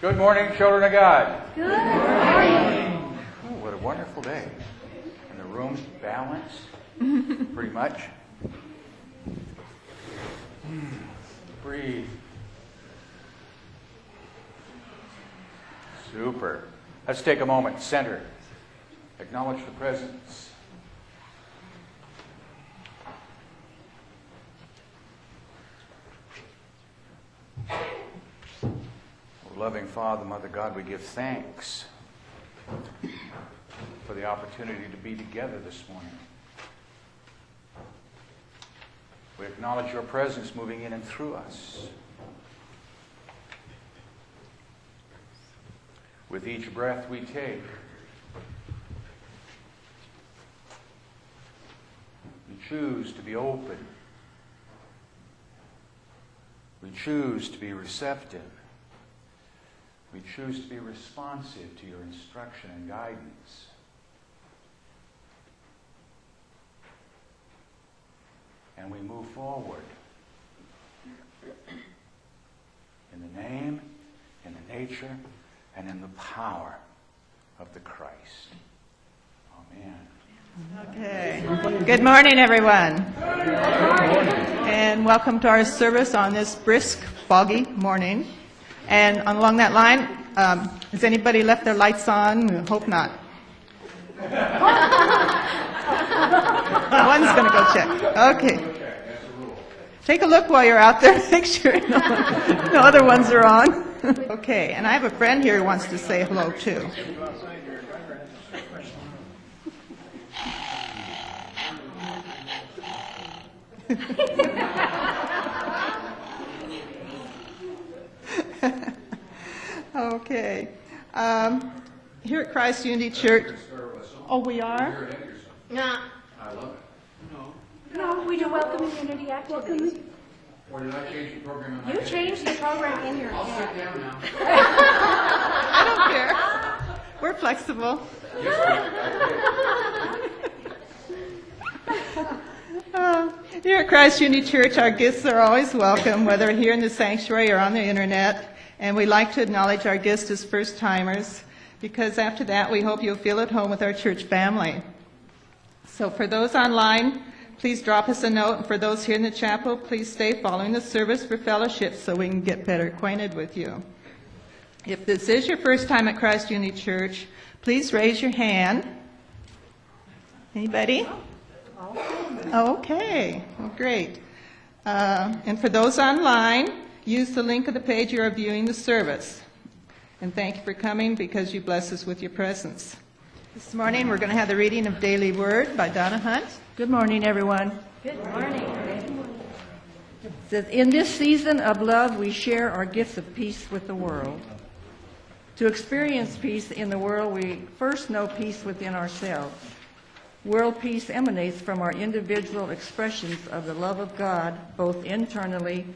Good morning, children of God. Good morning. Oh, what a wonderful day. And the room's balanced, pretty much. Breathe. Super. Let's take a moment. Center. Acknowledge the presence. Loving Father, Mother God, we give thanks for the opportunity to be together this morning. We acknowledge your presence moving in and through us. With each breath we take, we choose to be open. We choose to be receptive. We choose to be responsive to your instruction and guidance. And we move forward in the name, in the nature, and in the power of the Christ. Amen. Okay. Good morning, everyone. And welcome to our service on this brisk, foggy morning. And along that line, has anybody left their lights on? We hope not. One's going to go check. Okay. Take a look while you're out there. Make sure no other ones are on. Okay. And I have a friend here who wants to say hello, too. Okay. Here at Christ Unity Church. Oh, we are? No. I love it. No, we do welcoming unity activities. Or did I change the program? You changed the program in your I'll head. sit down now. I don't care. We're flexible. Here at Christ Unity Church, our guests are always welcome, whether here in the sanctuary or on the internet. And we like to acknowledge our guests as first-timers, because after that, we hope you'll feel at home with our church family. So for those online, please drop us a note. And for those here in the chapel, please stay following the service for fellowship so we can get better acquainted with you. If this is your first time at Christ Unity Church, please raise your hand. Anybody? Okay, well, great. And for those online, use the link of the page you are viewing the service. And thank you for coming because you bless us with your presence. This morning we're going to have the reading of Daily Word by Donna Hunt. Good morning, everyone. Good morning. It says, in this season of love, we share our gifts of peace with the world. To experience peace in the world, we first know peace within ourselves. World peace emanates from our individual expressions of the love of God, both internally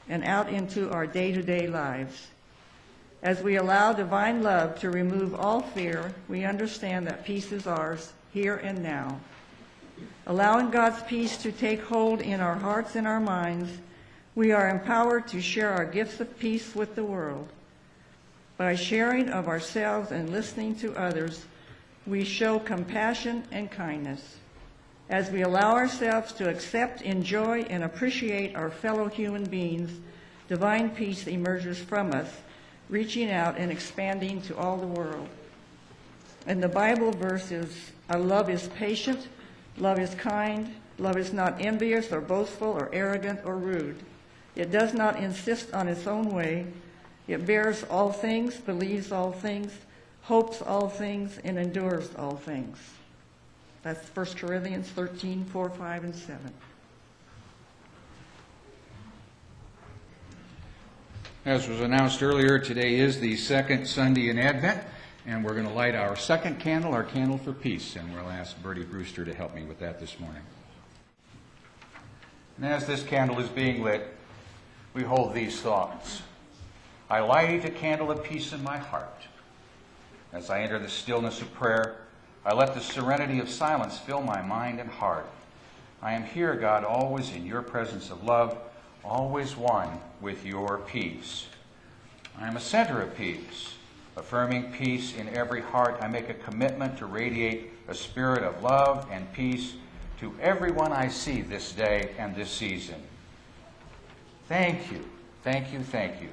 and out into our day-to-day lives. As we allow divine love to remove all fear, we understand that peace is ours here and now. Allowing God's peace to take hold in our hearts and our minds, we are empowered to share our gifts of peace with the world. By sharing of ourselves and listening to others, we show compassion and kindness. As we allow ourselves to accept, enjoy, and appreciate our fellow human beings, divine peace emerges from us, reaching out and expanding to all the world. And the Bible verse is, love is patient, love is kind, love is not envious or boastful or arrogant or rude. It does not insist on its own way. It bears all things, believes all things, hopes all things, and endures all things. That's 1 Corinthians 13, 4, 5, and 7. As was announced earlier, today is the second Sunday in Advent, and we're going to light our second candle, our candle for peace, and we'll ask Bertie Brewster to help me with that this morning. And as this candle is being lit, we hold these thoughts. I light a candle of peace in my heart. As I enter the stillness of prayer, I let the serenity of silence fill my mind and heart. I am here, God, always in your presence of love, always one with your peace. I am a center of peace. Affirming peace in every heart, I make a commitment to radiate a spirit of love and peace to everyone I see this day and this season. Thank you, thank you, thank you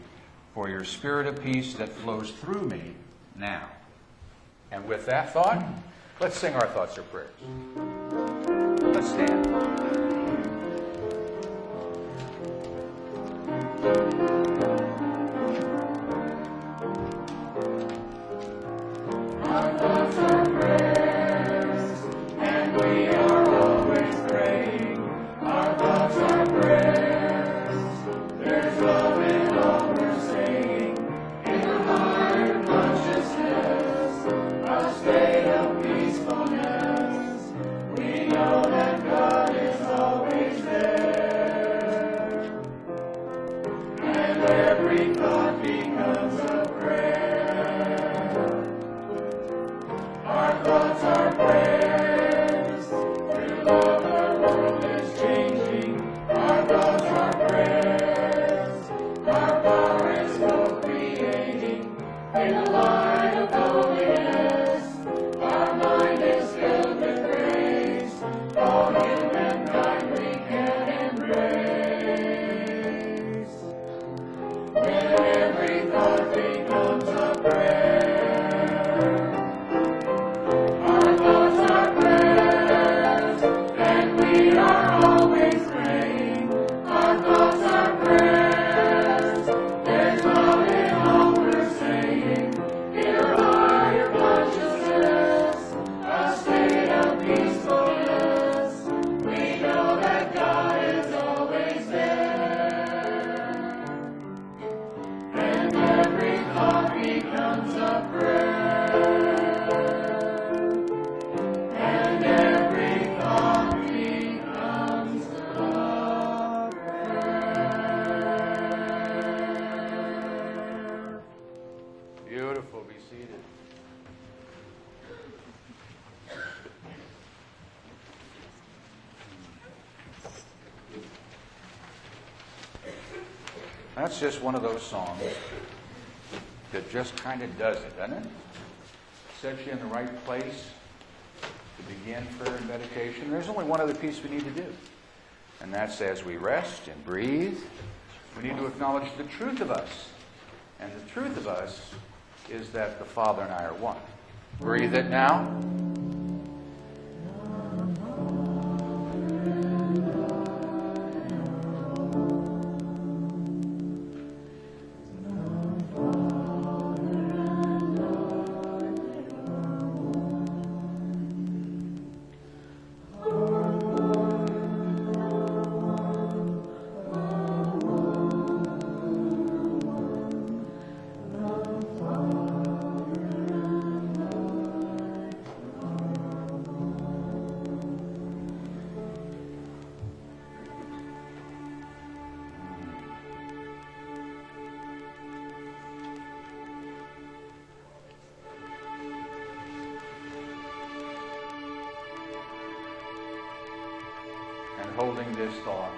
for your spirit of peace that flows through me now. And with that thought, let's sing our thoughts or prayers. Let's stand. Beautiful. Be seated. That's just one of those songs that just kind of does it, doesn't it? Sets you in the right place to begin prayer and meditation. There's only one other piece we need to do, and that's as we rest and breathe, we need to acknowledge the truth of us. And the truth of us is that the Father and I are one. Breathe it now. Holding this thought,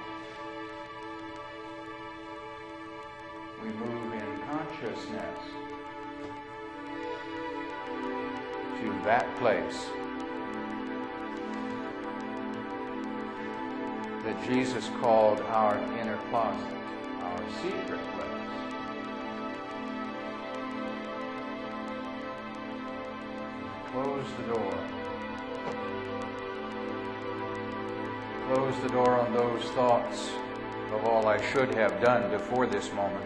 we move in consciousness to that place that Jesus called our inner closet, our secret place. Close the door. Close the door on those thoughts of all I should have done before this moment.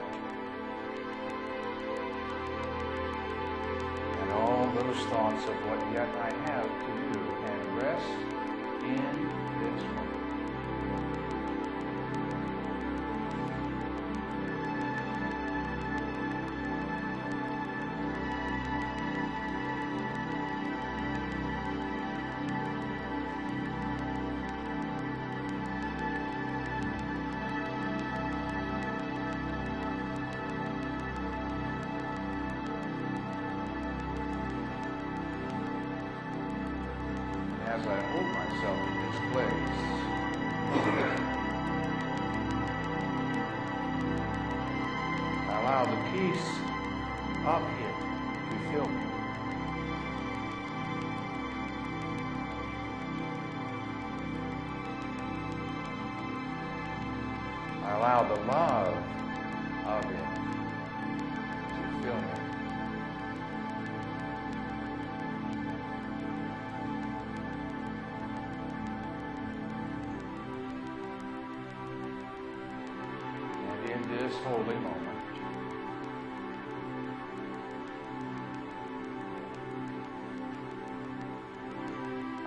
And all those thoughts of what yet I have to do, and rest in this moment. As I hold myself in this place, I allow the peace come in to fill me. I allow the love of it to fill me. And in this holy moment,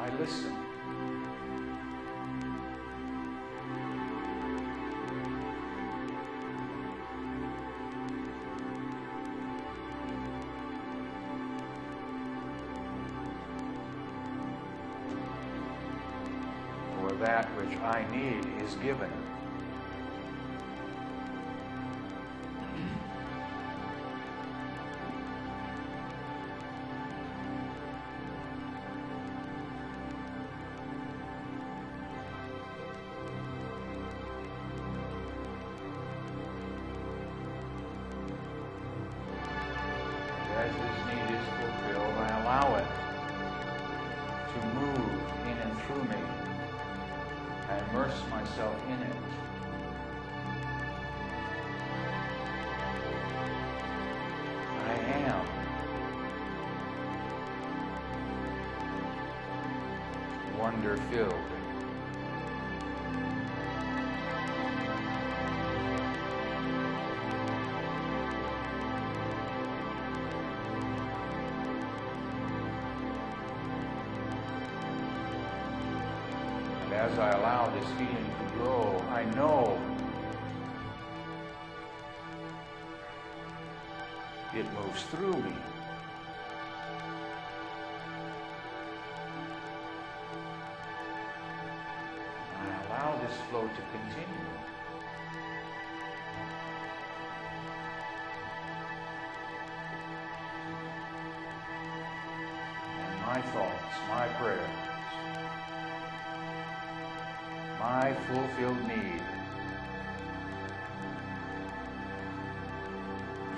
I listen. For that which I need is given. As this need is fulfilled, I allow it to move in and through me. I immerse myself in it. I am wonder-filled. As I allow this feeling to grow, I know it moves through me. I allow this flow to continue. And my thoughts, my prayers, my fulfilled need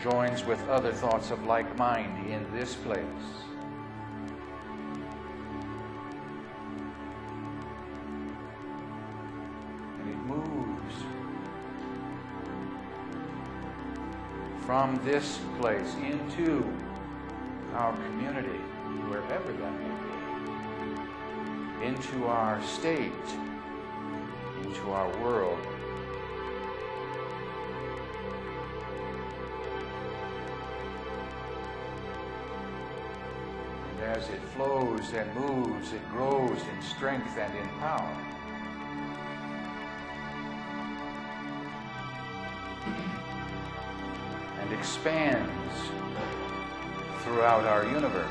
joins with other thoughts of like mind in this place. And it moves from this place into our community, wherever that may be, into our state, into our world. And as it flows and moves, it grows in strength and in power. And expands throughout our universe.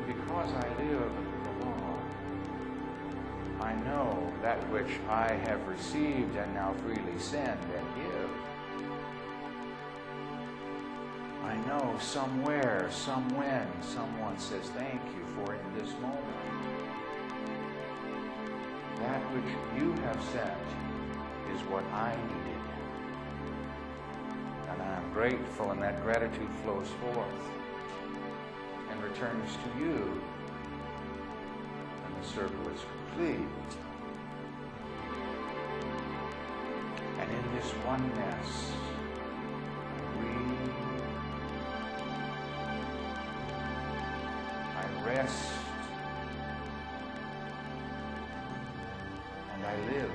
Because I live the law, I know that which I have received and now freely send and give. I know somewhere, somewhen, someone says thank you for in this moment. That which you have sent is what I needed. And I am grateful, and that gratitude flows forth and returns to you, and the circle is complete. And in this oneness, I rest and I live.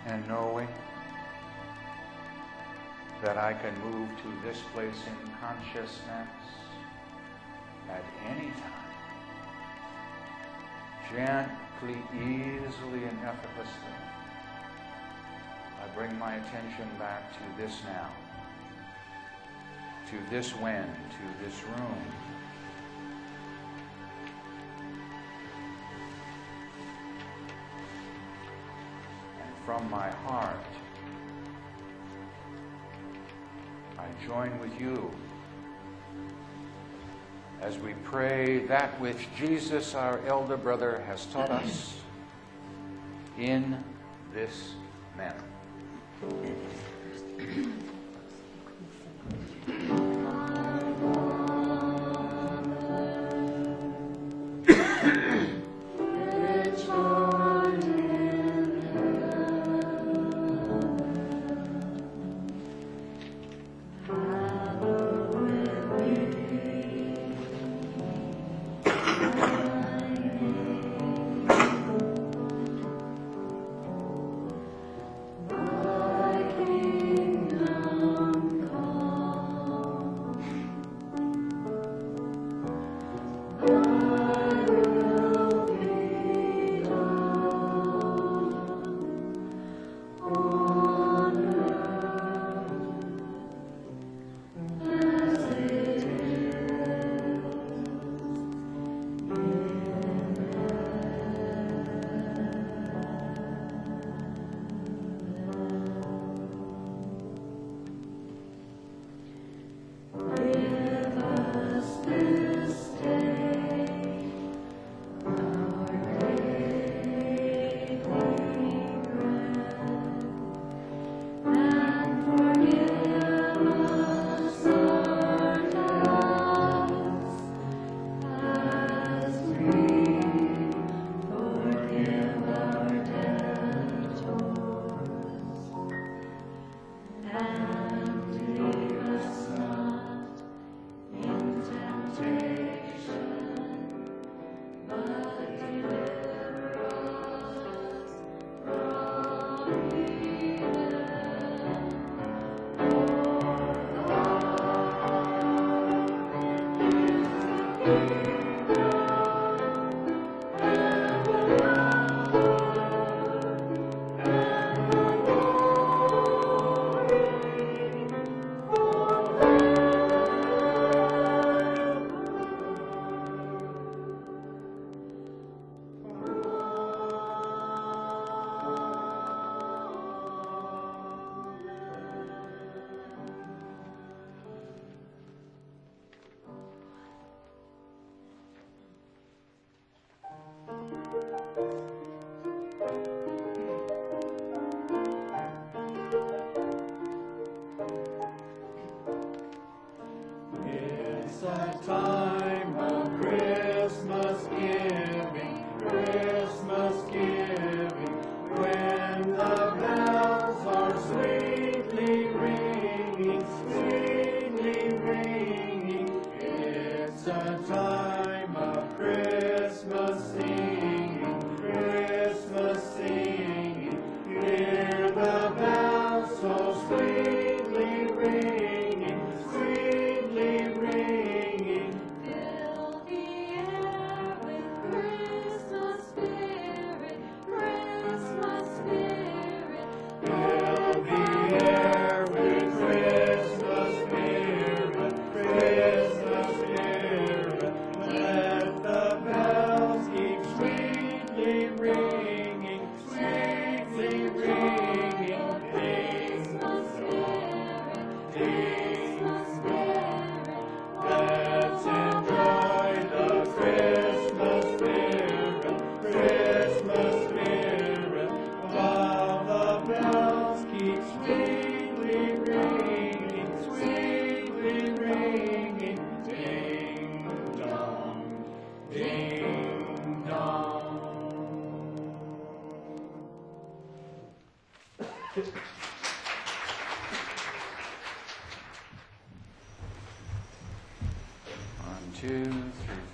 and knowing that I can move to this place in consciousness at any time, gently, easily, and effortlessly. I bring my attention back to this now, to this when, to this room. And from my heart, I join with you as we pray that which Jesus, our elder brother, has taught us in this manner. One, two, 3,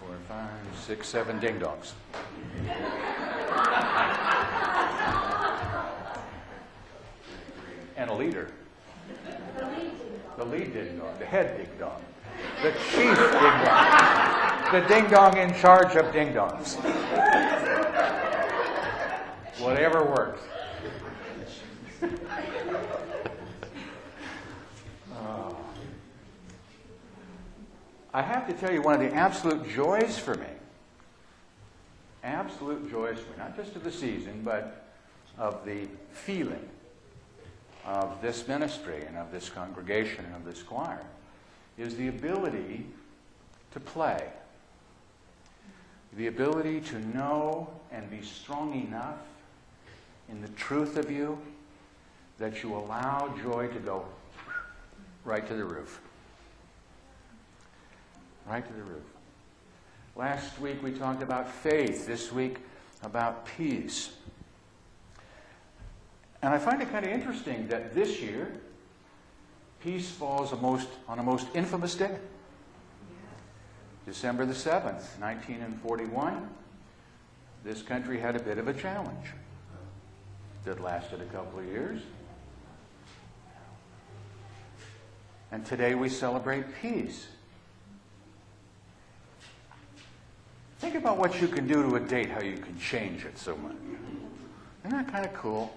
4, 5, 6, 7 ding dongs. the ding-dong in charge of ding-dongs. Whatever works. I have to tell you, one of the absolute joys for me, not just of the season, but of the feeling of this ministry and of this congregation and of this choir, is the ability to play. The ability to know and be strong enough in the truth of you that you allow joy to go right to the roof. Right to the roof. Last week we talked about faith. This week about peace. And I find it kind of interesting that this year, peace falls on a most infamous day. December the 7th, 1941, this country had a bit of a challenge that lasted a couple of years. And today we celebrate peace. Think about what you can do to a date, how you can change it so much. Isn't that kind of cool?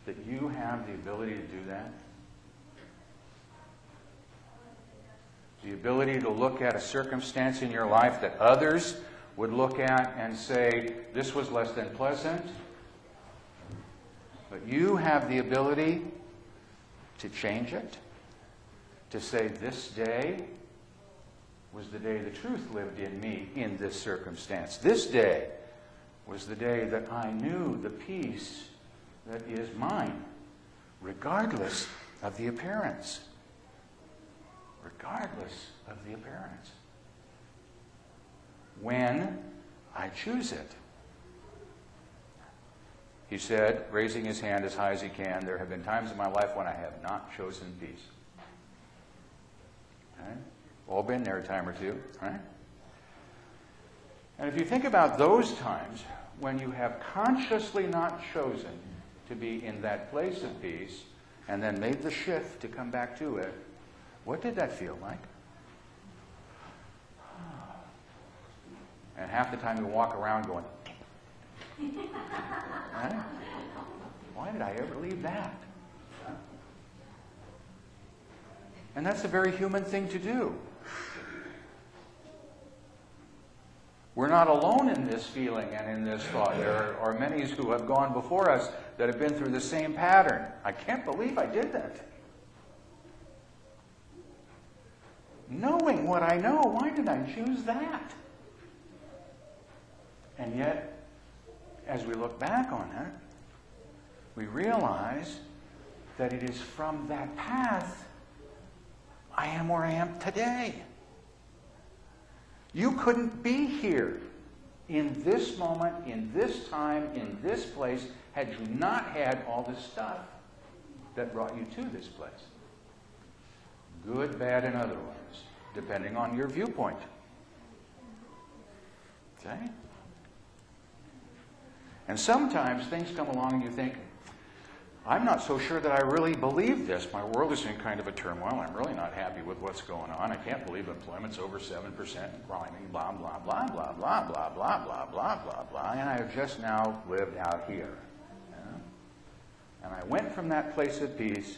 That you have the ability to do that? The ability to look at a circumstance in your life that others would look at and say, this was less than pleasant. But you have the ability to change it. To say, this day was the day the truth lived in me in this circumstance. This day was the day that I knew the peace that is mine, regardless of the appearance. Regardless of the appearance. When I choose it. He said, raising his hand as high as he can, there have been times in my life when I have not chosen peace. Right? All been there a time or two, right? And if you think about those times when you have consciously not chosen to be in that place of peace and then made the shift to come back to it, what did that feel like? And half the time you walk around going, right? Why did I ever leave that? And that's a very human thing to do. We're not alone in this feeling and in this thought. There are many who have gone before us that have been through the same pattern. I can't believe I did that. Knowing what I know, why did I choose that? And yet, as we look back on it, we realize that it is from that path I am where I am today. You couldn't be here in this moment, in this time, in this place, had you not had all the stuff that brought you to this place. Good, bad, and otherwise, depending on your viewpoint. Okay? And sometimes things come along and you think, I'm not so sure that I really believe this. My world is in kind of a turmoil. I'm really not happy with what's going on. I can't believe employment's over 7% and climbing, blah, blah, blah, blah, blah, blah, blah, blah, blah, blah, blah. And I have just now lived out here. Yeah? And I went from that place of peace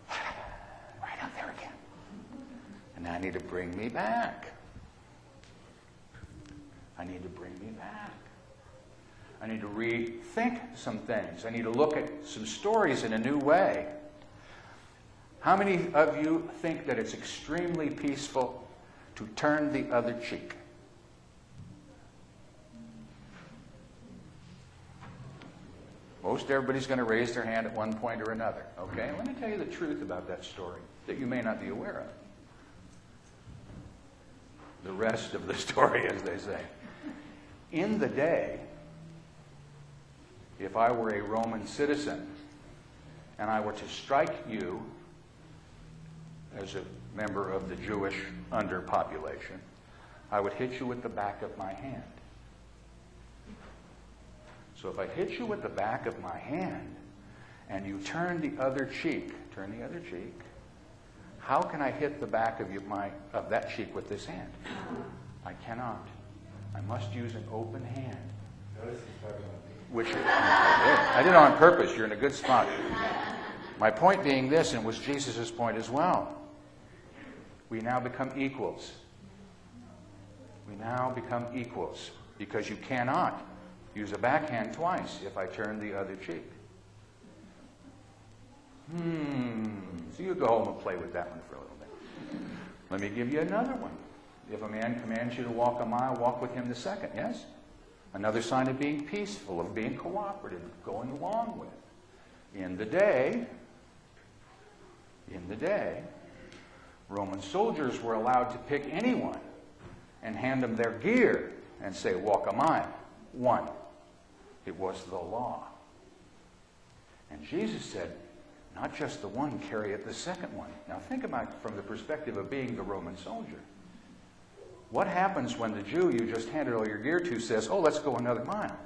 right out there again. And I need to bring me back. I need to bring me back. I need to rethink some things. I need to look at some stories in a new way. How many of you think that it's extremely peaceful to turn the other cheek? Most everybody's going to raise their hand at one point or another. Okay? Let me tell you the truth about that story that you may not be aware of. The rest of the story, as they say. In the day, if I were a Roman citizen and I were to strike you as a member of the Jewish underpopulation, I would hit you with the back of my hand. So if I hit you with the back of my hand and you turn the other cheek, How can I hit the back of that cheek with this hand? I cannot. I must use an open hand. Which I did on purpose. You're in a good spot. My point being this, and it was Jesus' point as well. We now become equals. We now become equals because you cannot use a backhand twice if I turn the other cheek. So you go home and play with that one for a little bit. Let me give you another one. If a man commands you to walk a mile, walk with him the second, yes? Another sign of being peaceful, of being cooperative, going along with. In the day, Roman soldiers were allowed to pick anyone and hand them their gear and say, walk a mile. One. It was the law. And Jesus said, not just the one, carry it the second one. Now think about it from the perspective of being the Roman soldier. What happens when the Jew you just handed all your gear to says, oh, let's go another mile?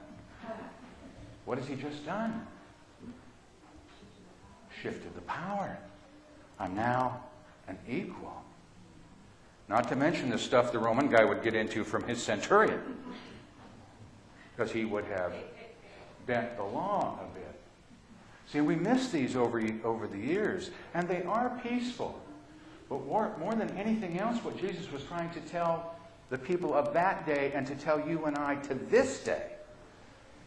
What has he just done? Shifted the power. I'm now an equal. Not to mention the stuff the Roman guy would get into from his centurion, because he would have bent the law a bit. See, we miss these over the years, and they are peaceful. But more than anything else, what Jesus was trying to tell the people of that day and to tell you and I to this day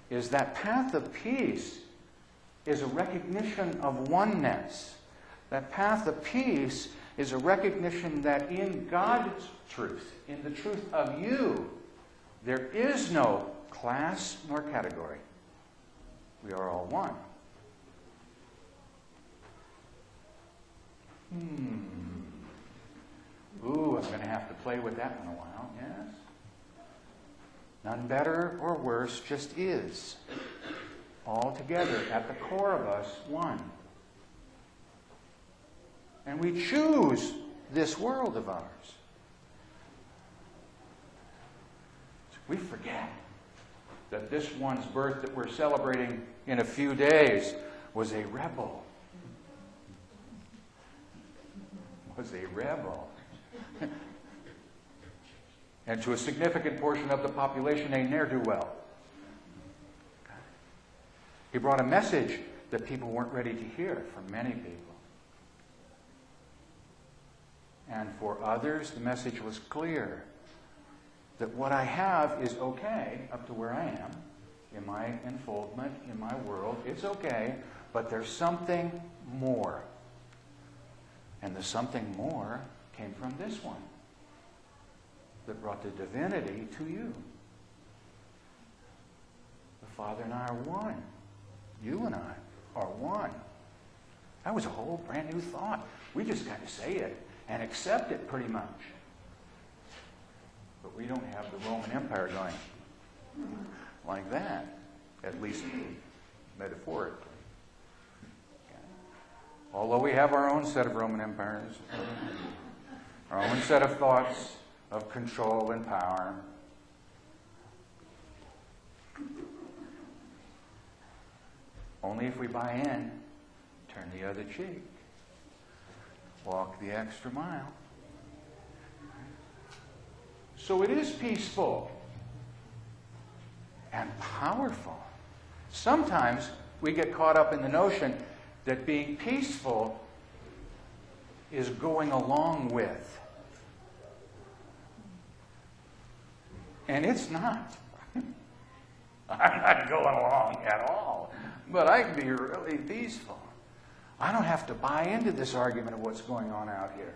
is that path of peace is a recognition of oneness. That path of peace is a recognition that in God's truth, in the truth of you, there is no class nor category. We are all one. Ooh, I'm going to have to play with that one a while, yes? None better or worse, just is. All together, at the core of us, one. And we choose this world of ours. We forget that this one's birth that we're celebrating in a few days was a rebel. Was a rebel. And to a significant portion of the population, a ne'er-do-well. He brought a message that people weren't ready to hear from many people. And for others, the message was clear. That what I have is okay up to where I am, in my enfoldment, in my world. It's okay, but there's something more. And the something more came from this one that brought the divinity to you. The Father and I are one. You and I are one. That was a whole brand new thought. We just got to say it and accept it pretty much. But we don't have the Roman Empire going like that, at least metaphorically. Although we have our own set of Roman empires, our own set of thoughts of control and power. Only if we buy in, turn the other cheek, walk the extra mile. So it is peaceful and powerful. Sometimes we get caught up in the notion that being peaceful is going along with. And it's not. I'm not going along at all. But I can be really peaceful. I don't have to buy into this argument of what's going on out here.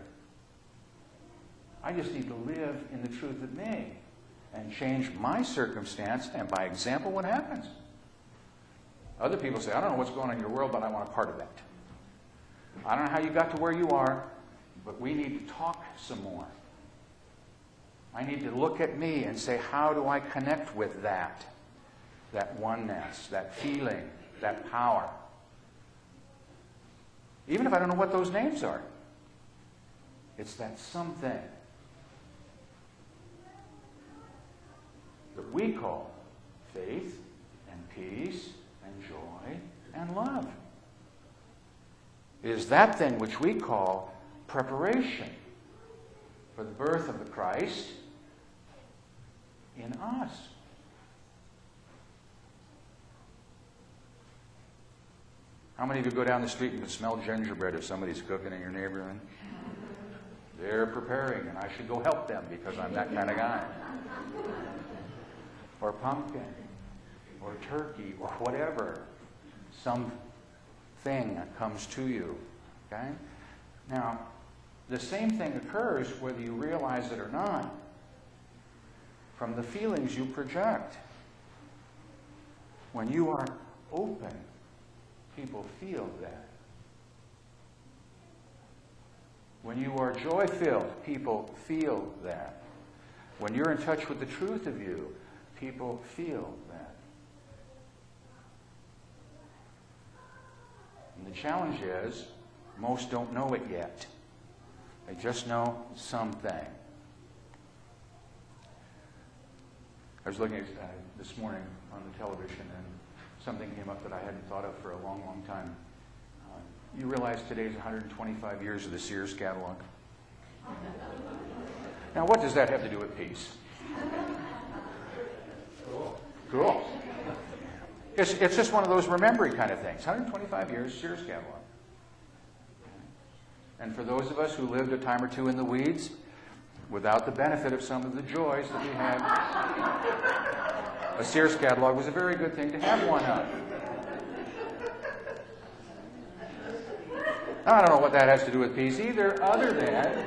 I just need to live in the truth of me and change my circumstance, and by example, what happens? Other people say, I don't know what's going on in your world, but I want a part of that. I don't know how you got to where you are, but we need to talk some more. I need to look at me and say, how do I connect with that? That oneness, that feeling, that power. Even if I don't know what those names are. It's that something that we call faith and peace and joy and love. It is that thing which we call preparation for the birth of the Christ in us. How many of you go down the street and can smell gingerbread if somebody's cooking in your neighborhood? They're preparing, and I should go help them because I'm that kind of guy. Or pumpkin, or turkey, or whatever. Some thing that comes to you. Okay? Now, the same thing occurs whether you realize it or not from the feelings you project. When you are open, people feel that. When you are joy-filled, people feel that. When you're in touch with the truth of you, people feel that. And the challenge is, most don't know it yet. They just know something. I was looking at this morning on the television, and something came up that I hadn't thought of for a long, long time. You realize today's 125 years of the Sears catalog? Now, what does that have to do with peace? Cool. It's just one of those remembering kind of things. 125 years, Sears catalog. And for those of us who lived a time or two in the weeds, without the benefit of some of the joys that we had, a Sears catalog was a very good thing to have one of. Now, I don't know what that has to do with peace either, other than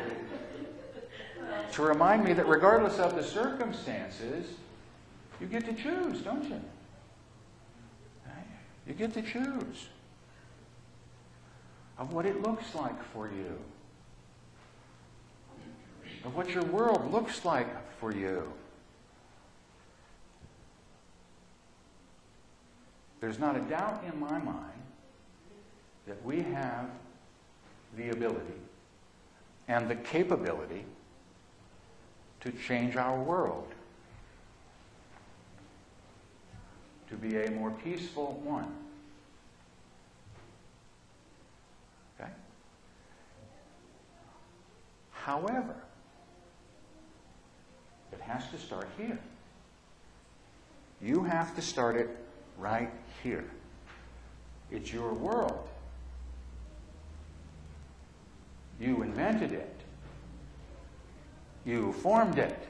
to remind me that regardless of the circumstances, you get to choose, don't you? You get to choose of what it looks like for you, of what your world looks like for you. There's not a doubt in my mind that we have the ability and the capability to change our world, to be a more peaceful one. Okay? However, it has to start here. You have to start it right here. It's your world. You invented it. You formed it.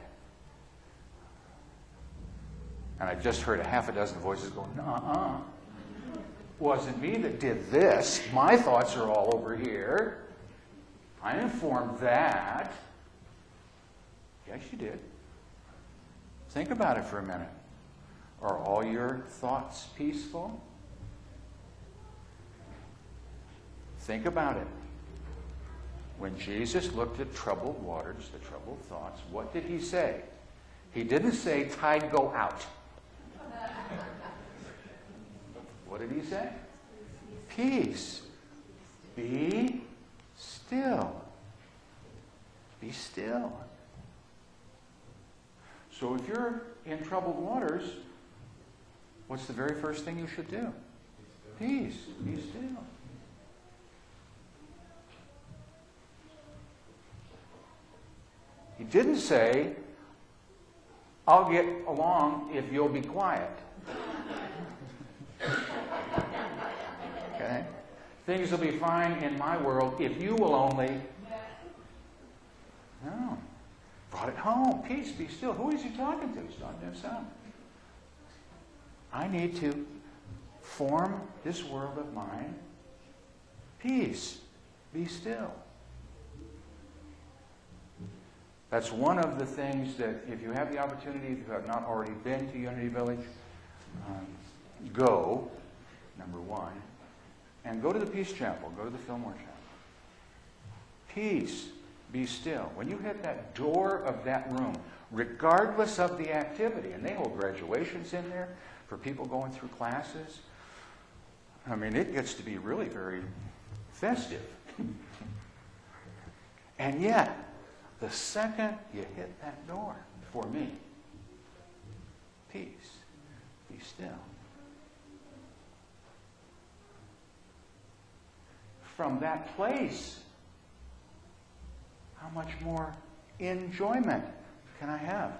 And I just heard a half a dozen voices going, "Uh-uh. Wasn't me that did this. My thoughts are all over here. I informed that." Yes, you did. Think about it for a minute. Are all your thoughts peaceful? Think about it. When Jesus looked at troubled waters, the troubled thoughts, what did he say? He didn't say, "Tide, go out." What did he say? Peace. Be still. Be still. So if you're in troubled waters, what's the very first thing you should do? Peace. Be still. He didn't say, "I'll get along if you'll be quiet." Okay? Things will be fine in my world if you will only. No. Brought it home. Peace, be still. Who is he talking to? He's talking to himself. I need to form this world of mine. Peace, be still. That's one of the things that, if you have the opportunity, if you have not already been to Unity Village, go, number one, and go to the Peace Chapel, go to the Fillmore Chapel. Peace, be still. When you hit that door of that room, regardless of the activity, and they hold graduations in there for people going through classes, I mean, it gets to be really very festive. And yet, the second you hit that door, for me, peace, be still. From that place, how much more enjoyment can I have?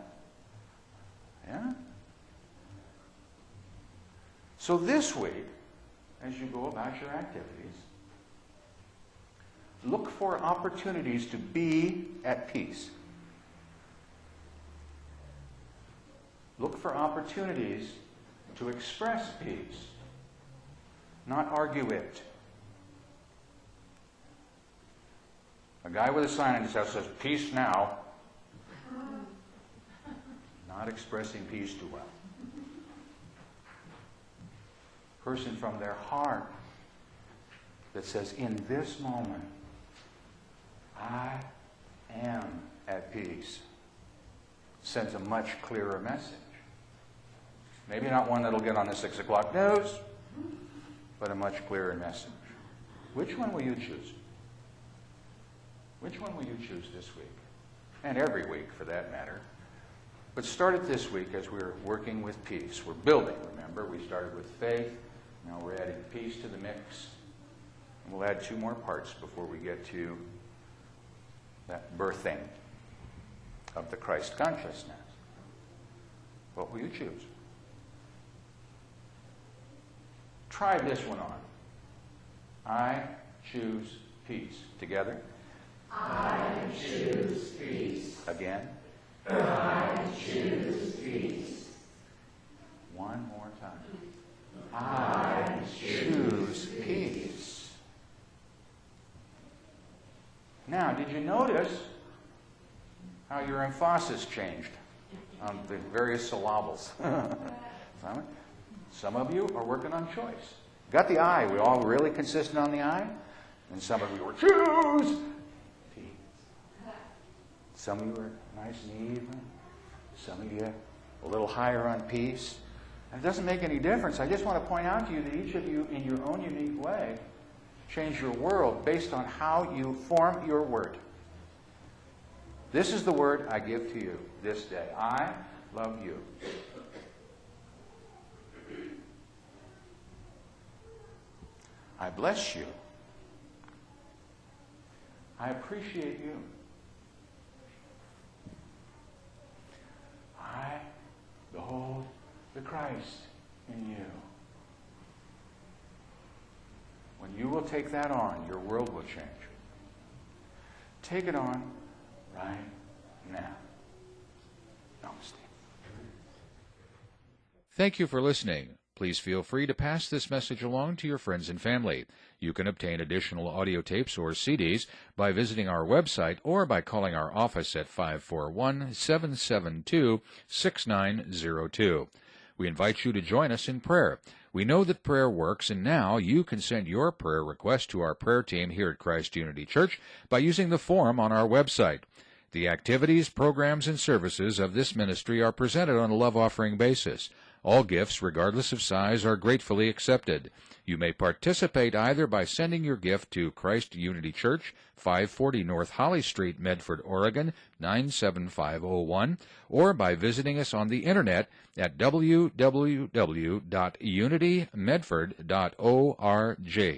Yeah? So this week, as you go about your activities, look for opportunities to be at peace. Look for opportunities to express peace, not argue it. A guy with a sign on his house says, "Peace now." Not expressing peace too well. Person from their heart that says, "In this moment, I am at peace," sends a much clearer message. Maybe not one that'll get on the 6 o'clock news, but a much clearer message. Which one will you choose? Which one will you choose this week? And every week, for that matter. But start it this week as we're working with peace. We're building, remember? We started with faith. Now we're adding peace to the mix. And we'll add 2 more parts before we get to that birthing of the Christ consciousness. What will you choose? Try this one on. I choose peace. Together? I choose peace. Again? I choose peace. One more time. I choose peace. Now, did you notice how your emphasis changed on the various syllables? Some of you are working on choice. Got the I. We all really consistent on the I? And some of you were choose peace. Some of you are nice and even. Some of you a little higher on peace. And it doesn't make any difference. I just want to point out to you that each of you, in your own unique way, change your world based on how you form your word. This is the word I give to you this day. I love you. I bless you. I appreciate you. I behold the Christ in you. When you will take that on, your world will change. Take it on right now. Namaste. Thank you for listening. Please feel free to pass this message along to your friends and family. You can obtain additional audio tapes or CDs by visiting our website or by calling our office at 541-772-6902. We invite you to join us in prayer. We know that prayer works, and now you can send your prayer request to our prayer team here at Christ Unity Church by using the form on our website. The activities, programs, and services of this ministry are presented on a love offering basis. All gifts, regardless of size, are gratefully accepted. You may participate either by sending your gift to Christ Unity Church, 540 North Holly Street, Medford, Oregon, 97501, or by visiting us on the internet at www.unitymedford.org.